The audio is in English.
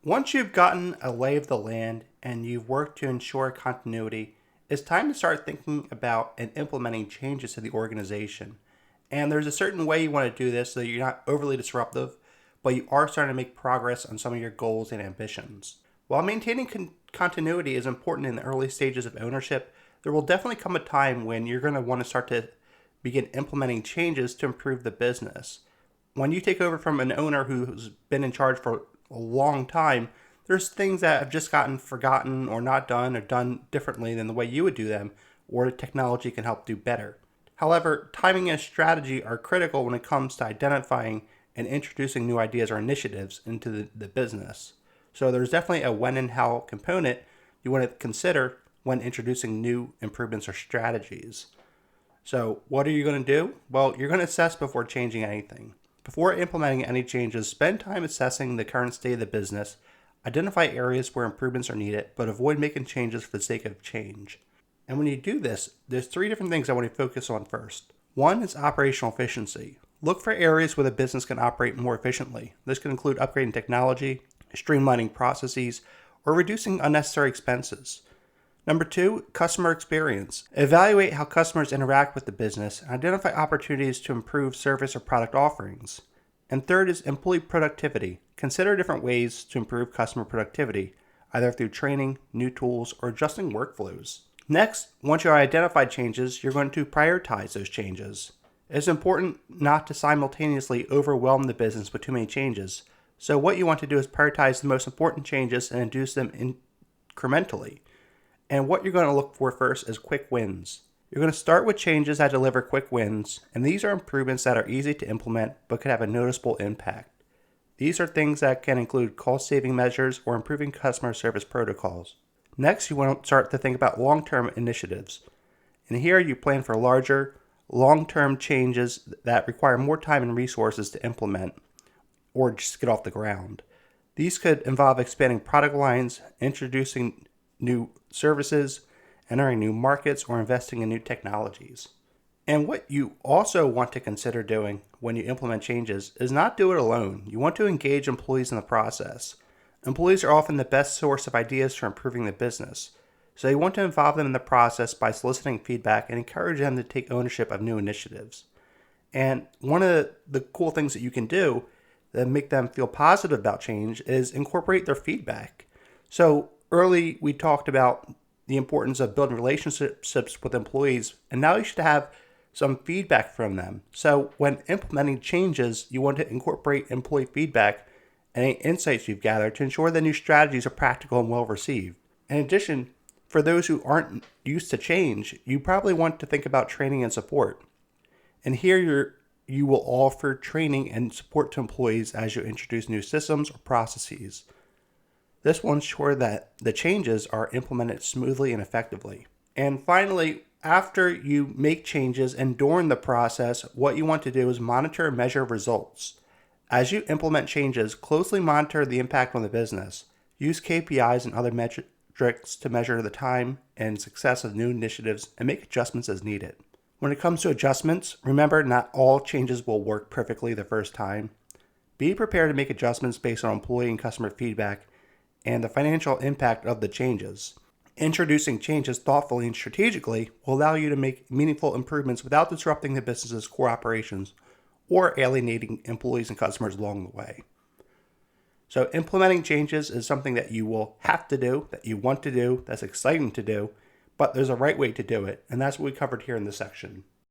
Once you've gotten a lay of the land and you've worked to ensure continuity, it's time to start thinking about and implementing changes to the organization. And there's a certain way you want to do this so that you're not overly disruptive, but you are starting to make progress on some of your goals and ambitions. While maintaining continuity is important in the early stages of ownership, there will definitely come a time when you're going to want to start to begin implementing changes to improve the business. When you take over from an owner who's been in charge for a long time, there's things that have just gotten forgotten or not done or done differently than the way you would do them, or technology can help do better. However, timing and strategy are critical when it comes to identifying and introducing new ideas or initiatives into the business. So there's definitely a when and how component you want to consider when introducing new improvements or strategies. So what are you going to do? Well, you're going to assess before changing anything. Before implementing any changes, spend time assessing the current state of the business, identify areas where improvements are needed, but avoid making changes for the sake of change. And when you do this, there's three different things I want to focus on first. One is operational efficiency. Look for areas where the business can operate more efficiently. This can include upgrading technology, streamlining processes, or reducing unnecessary expenses. Number two, customer experience. Evaluate how customers interact with the business and identify opportunities to improve service or product offerings. And third is employee productivity. Consider different ways to improve customer productivity, either through training, new tools, or adjusting workflows. Next, once you identify changes, you're going to prioritize those changes. It's important not to simultaneously overwhelm the business with too many changes. So what you want to do is prioritize the most important changes and introduce them incrementally. And what you're going to look for first is quick wins. You're going to start with changes that deliver quick wins, and these are improvements that are easy to implement but could have a noticeable impact. These are things that can include cost-saving measures or improving customer service protocols. Next, you want to start to think about long-term initiatives. And here you plan for larger, long-term changes that require more time and resources to implement or just get off the ground. These could involve expanding product lines, introducing new services, entering new markets, or investing in new technologies. And what you also want to consider doing when you implement changes is not do it alone. You want to engage employees in the process. Employees are often the best source of ideas for improving the business. So you want to involve them in the process by soliciting feedback and encourage them to take ownership of new initiatives. And one of the cool things that you can do that make them feel positive about change is incorporate their feedback. So early, we talked about the importance of building relationships with employees, and now you should have some feedback from them. So when implementing changes, you want to incorporate employee feedback and any insights you've gathered to ensure the new strategies are practical and well received. In addition, for those who aren't used to change, you probably want to think about training and support. And here you will offer training and support to employees as you introduce new systems or processes. This will ensure that the changes are implemented smoothly and effectively. And finally, after you make changes and during the process, what you want to do is monitor and measure results. As you implement changes, closely monitor the impact on the business. Use KPIs and other metrics to measure the time and success of new initiatives and make adjustments as needed. When it comes to adjustments, remember not all changes will work perfectly the first time. Be prepared to make adjustments based on employee and customer feedback and the financial impact of the changes. Introducing changes thoughtfully and strategically will allow you to make meaningful improvements without disrupting the business's core operations or alienating employees and customers along the way. So implementing changes is something that you will have to do, that you want to do, that's exciting to do, but there's a right way to do it, and that's what we covered here in this section.